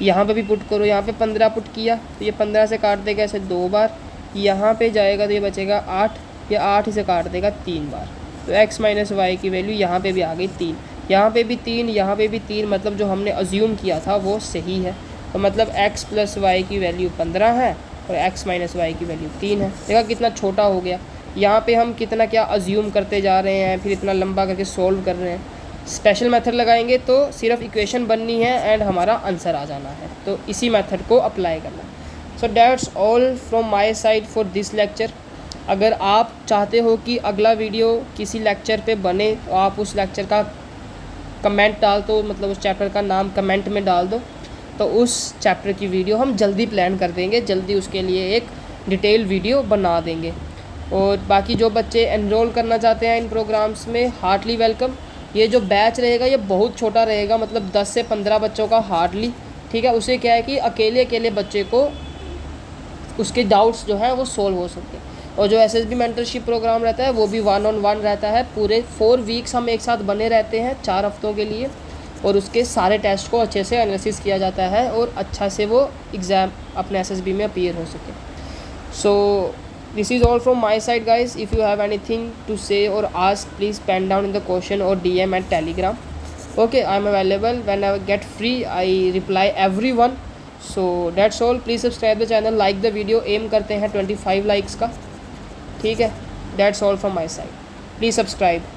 यहाँ पे भी पुट करो, यहाँ पे 15 पुट किया तो ये 15 से काट देगा इसे 2 बार, यहाँ पे जाएगा तो ये बचेगा 8, ये 8 इसे काट देगा 3 बार, तो x माइनस वाई की वैल्यू यहाँ पे भी आ गई 3। यहाँ पे भी 3, यहाँ पे भी 3, मतलब जो हमने अज्यूम किया था वो सही है। तो मतलब x प्लस वाई की वैल्यू 15 है और x माइनस वाई की वैल्यू 3 है। देखा कितना छोटा हो गया। यहाँ पे हम कितना क्या अज्यूम करते जा रहे हैं, फिर इतना लंबा करके सॉल्व कर रहे हैं। स्पेशल मेथड लगाएंगे तो सिर्फ इक्वेशन बननी है एंड हमारा आंसर आ जाना है, तो इसी मेथड को अप्लाई करना है। So that's all from my side for this lecture. अगर आप चाहते हो कि अगला वीडियो किसी लेक्चर पे बने तो आप उस लेक्चर का कमेंट डाल दो, मतलब उस चैप्टर का नाम कमेंट में डाल दो, तो उस चैप्टर की वीडियो हम जल्दी प्लान कर देंगे, जल्दी उसके लिए एक डिटेल वीडियो बना देंगे। और बाकी जो बच्चे एनरोल करना चाहते हैं इन प्रोग्राम्स में, हार्डली वेलकम। ये जो बैच रहेगा ये बहुत छोटा रहेगा, मतलब 10 से 15 बच्चों का हार्डली, ठीक है। उसे क्या है कि अकेले अकेले बच्चे को उसके डाउट्स जो हैं वो सॉल्व हो सकते हैं। और जो एसएसबी मेंटरशिप प्रोग्राम रहता है वो भी 1-on-1 रहता है। पूरे 4 वीक्स हम एक साथ बने रहते हैं, 4 हफ्तों के लिए, और उसके सारे टेस्ट को अच्छे से एनालिसिस किया जाता है और अच्छा से वो एग्ज़ाम अपने एसएसबी में अपीयर हो सके। सो this is all from my side guys. If you have anything to say or ask, please pen down in the question or DM and Telegram. Okay, I am available when I get free. I reply everyone. So that's all. Please subscribe the channel, like the video. aim करते हैं 25 likes का, ठीक है। That's all from my side. Please subscribe.